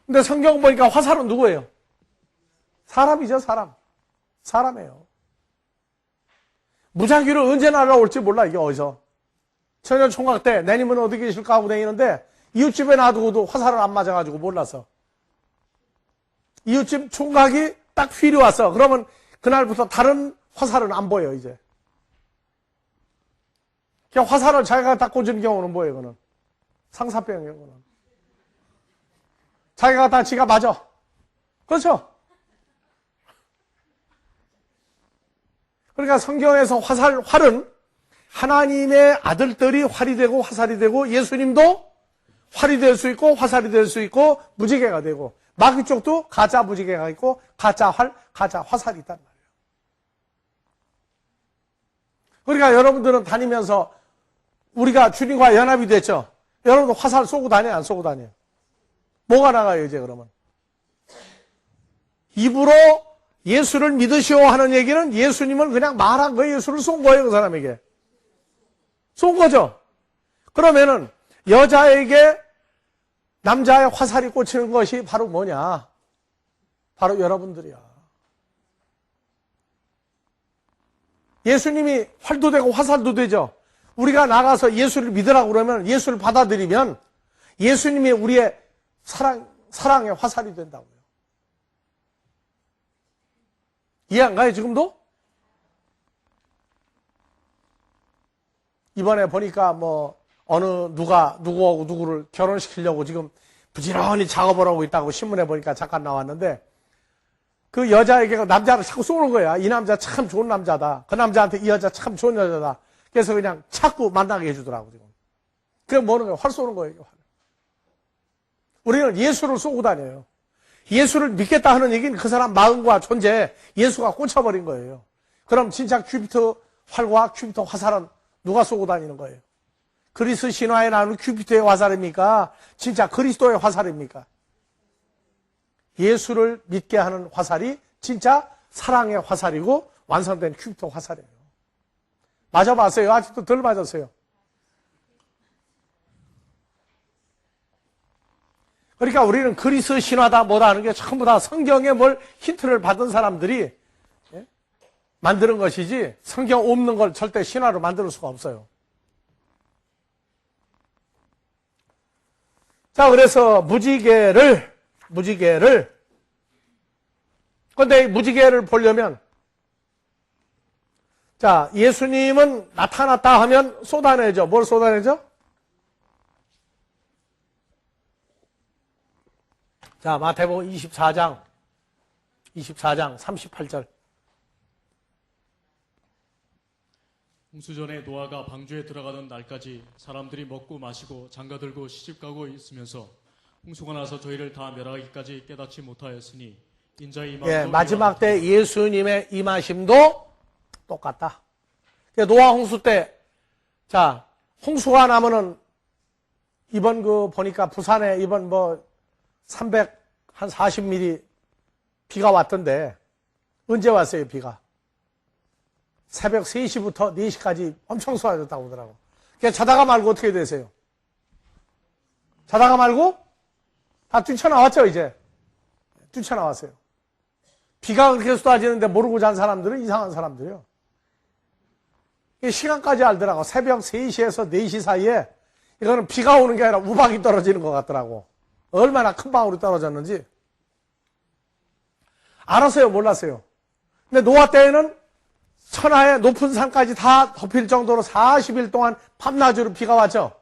근데 성경 보니까 화살은 누구예요? 사람이죠, 사람. 사람이에요. 무작위로 언제 날아올지 몰라, 이게 어디서. 처녀 총각 때 내님은 어디 계실까 하고 다니는데 이웃집에 놔두고도 화살을 안 맞아가지고 몰라서. 이웃집 총각이 딱 휠이 왔어. 그러면 그날부터 다른 화살은 안 보여, 이제. 그냥 화살을 자기가 딱 꽂은 경우는 뭐예요, 그거는? 상사병이에요, 그거는. 자기가 다 지가 맞아. 그렇죠? 그러니까 성경에서 활은 하나님의 아들들이 활이 되고 화살이 되고 예수님도 활이 될 수 있고 화살이 될 수 있고 무지개가 되고 마귀 쪽도 가짜 무지개가 있고 가짜 활, 가짜 화살이 있단 말이에요. 그러니까 여러분들은 다니면서 우리가 주님과 연합이 됐죠. 여러분도 화살 쏘고 다녀요, 안 쏘고 다녀요? 뭐가 나가요, 이제 그러면? 입으로 예수를 믿으시오 하는 얘기는 예수님을 그냥 말한 거예요. 예수를 쏜 거예요, 그 사람에게. 쏜 거죠. 그러면은 여자에게 남자의 화살이 꽂히는 것이 바로 뭐냐? 바로 여러분들이야. 예수님이 활도 되고 화살도 되죠. 우리가 나가서 예수를 믿으라고 그러면 예수를 받아들이면 예수님이 우리의 사랑의 화살이 된다고요. 이해 안 가요, 지금도? 이번에 보니까 누구하고 누구를 결혼시키려고 지금 부지런히 작업을 하고 있다고 신문에 보니까 잠깐 나왔는데 그 여자에게 남자를 자꾸 쏘는 거야. 이 남자 참 좋은 남자다. 그 남자한테 이 여자 참 좋은 여자다. 그래서 그냥 자꾸 만나게 해주더라고, 지금. 그게 뭐는 거예요? 활 쏘는 거예요, 활. 우리는 예수를 쏘고 다녀요. 예수를 믿겠다 하는 얘기는 그 사람 마음과 존재에 예수가 꽂혀버린 거예요. 그럼 진짜 큐피트 활과 큐피트 화살은 누가 쏘고 다니는 거예요? 그리스 신화에 나오는 큐피트의 화살입니까? 진짜 그리스도의 화살입니까? 예수를 믿게 하는 화살이 진짜 사랑의 화살이고 완성된 큐피트 화살이에요. 맞아봤어요? 아직도 덜 맞았어요. 그러니까 우리는 그리스 신화다 뭐다 하는 게 전부 다 성경에 뭘 힌트를 받은 사람들이 만드는 것이지 성경 없는 걸 절대 신화로 만들 수가 없어요. 자, 그래서 무지개를 근데 이 무지개를 보려면 자, 예수님은 나타났다 하면 쏟아내죠. 뭘 쏟아내죠? 자, 마태복음 24장 38절. 홍수전에 노아가 방주에 들어가던 날까지 사람들이 먹고 마시고 장가들고 시집가고 있으면서 홍수가 나서 저희를 다 멸하기까지 깨닫지 못하였으니 인자의 임함도 마지막 때 예수님의 임하심도 똑같다. 노아 홍수 때, 자, 홍수가 나면은 이번 보니까 부산에 이번 340mm 비가 왔던데 언제 왔어요, 비가? 새벽 3시부터 4시까지 엄청 쏟아졌다고 하더라고. 그러니까 자다가 말고 어떻게 되세요? 자다가 말고 다 뛰쳐나왔죠, 이제. 뛰쳐나왔어요. 비가 그렇게 쏟아지는데 모르고 잔 사람들은 이상한 사람들이요. 시간까지 알더라고. 새벽 3시에서 4시 사이에 이거는 비가 오는 게 아니라 우박이 떨어지는 것 같더라고. 얼마나 큰 방울이 떨어졌는지. 알았어요, 몰랐어요. 근데 노아 때에는 천하의 높은 산까지 다 덮일 정도로 40일 동안 밤낮으로 비가 왔죠.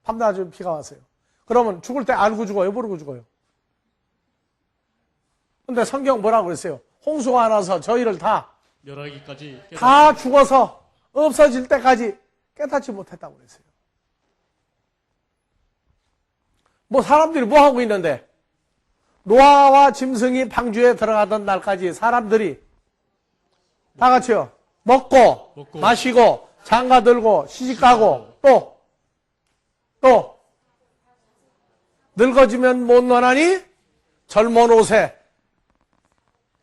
밤낮으로 비가 왔어요. 그러면 죽을 때 알고 죽어요, 모르고 죽어요? 근데 성경 뭐라고 그랬어요? 홍수가 나서 저희를 다 멸하기까지 다 죽어서 없어질 때까지 깨닫지 못했다고 그랬어요. 뭐 사람들이 뭐 하고 있는데 노아와 짐승이 방주에 들어가던 날까지 사람들이 다 같이요. 먹고 마시고 장가 들고 시집가고 또 늙어지면 못 논하니 젊은 옷에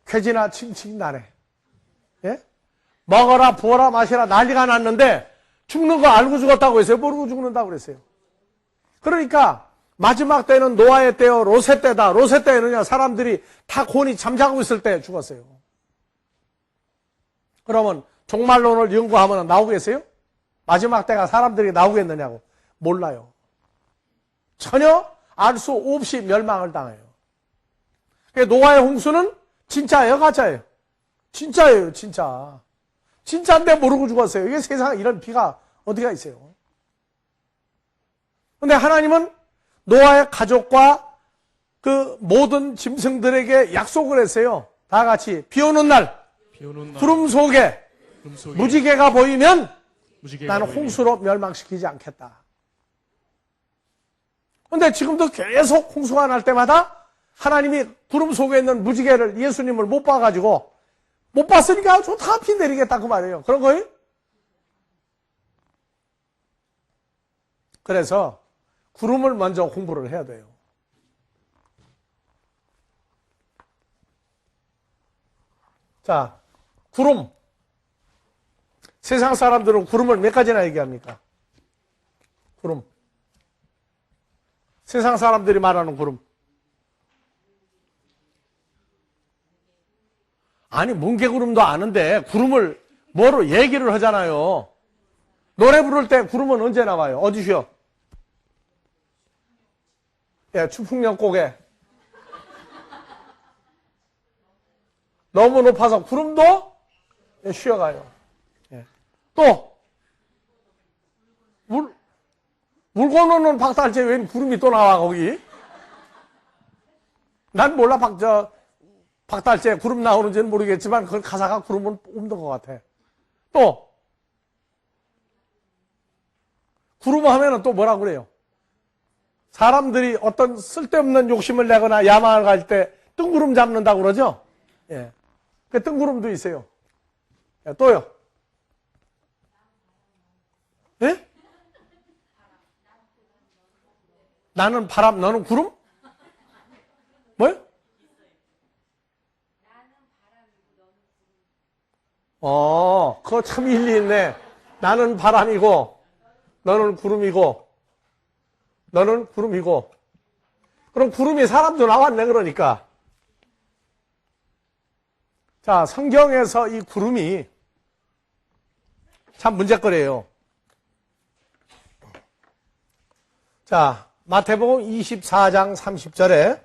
쾌지나 칭칭 나네. 예? 먹어라 부어라 마시라 난리가 났는데 죽는 거 알고 죽었다고 했어요? 모르고 죽는다고 그랬어요? 그러니까 마지막 때는 노아의 때요 롯의 때다. 롯의 때는요 사람들이 다 곤히 잠자고 있을 때 죽었어요. 그러면 종말론을 연구하면 나오겠어요? 마지막 때가 사람들이 나오겠느냐고. 몰라요. 전혀 알 수 없이 멸망을 당해요. 노아의 홍수는 진짜예요, 가짜예요? 진짜예요, 진짜. 진짜인데 모르고 죽었어요. 이게 세상에 이런 비가 어디가 있어요? 근데 하나님은 노아의 가족과 그 모든 짐승들에게 약속을 했어요. 다 같이 비 오는 날 구름 속에 무지개가 보이면 나는 홍수로 멸망시키지 않겠다. 그런데 지금도 계속 홍수가 날 때마다 하나님이 구름 속에 있는 무지개를 예수님을 못 봐가지고 못 봤으니까 다 피 내리겠다 그 말이에요. 그런 거예요? 그래서 구름을 먼저 공부를 해야 돼요. 자, 구름. 세상 사람들은 구름을 몇 가지나 얘기합니까? 구름. 세상 사람들이 말하는 구름. 아니, 뭉게구름도 아는데 구름을 뭐로 얘기를 하잖아요. 노래 부를 때 구름은 언제 나와요? 어디시요? 예, 추풍령곡에. 너무 높아서 구름도 쉬어가요. 예. 또 물고 노는 박달재 웬 구름이 또 나와 거기? 난 몰라 박달재 구름 나오는지는 모르겠지만 그 가사가 구름은 없는 것 같아. 또 구름 하면은 또 뭐라고 그래요? 사람들이 어떤 쓸데없는 욕심을 내거나 야망을 가질 때 뜬구름 잡는다고 그러죠? 예. 그 뜬구름도 있어요. 예, 또요. 예? 나는 바람, 너는 구름? 뭐요? 그거 참 일리 있네. 나는 바람이고, 너는 구름이고, 너는 구름이고. 그럼 구름이 사람도 나왔네, 그러니까. 자, 성경에서 이 구름이 참 문제거리예요. 자, 마태복음 24장 30절에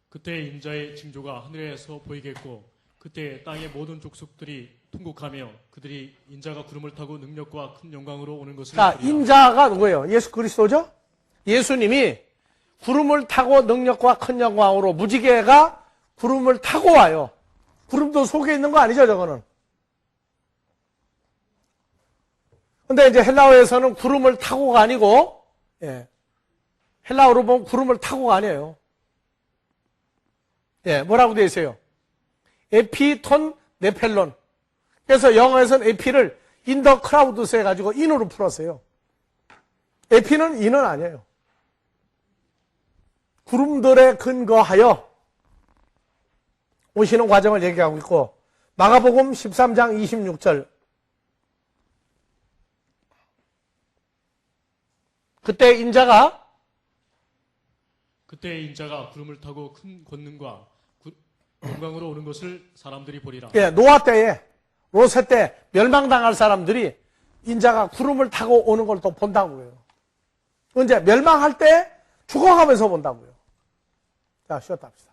그때 인자의 징조가 하늘에서 보이겠고 그때 땅의 모든 족속들이 통곡하며 그들이 인자가 구름을 타고 능력과 큰 영광으로 오는 것을 자, 보리라. 인자가 누구예요? 예수 그리스도죠? 예수님이 구름을 타고 능력과 큰 영광으로 무지개가 구름을 타고 와요. 구름도 속에 있는 거 아니죠, 저거는? 근데 이제 헬라어에서는 구름을 타고가 아니고, 예. 헬라어로 보면 구름을 타고가 아니에요. 예, 뭐라고 되어 있어요? 에피톤 네펠론. 그래서 영어에서는 에피를 인더 크라우드스 해가지고 인으로 풀었어요. 에피는 인은 아니에요. 구름들에 근거하여 오시는 과정을 얘기하고 있고, 마가복음 13장 26절. 그때 인자가 구름을 타고 큰 권능과 영광으로 오는 것을 사람들이 보리라. 예, 노아 때에 롯의 때 멸망당할 사람들이 인자가 구름을 타고 오는 걸 또 본다고요. 언제 멸망할 때 죽어가면서 본다고요. 자, 쉬었다 합시다.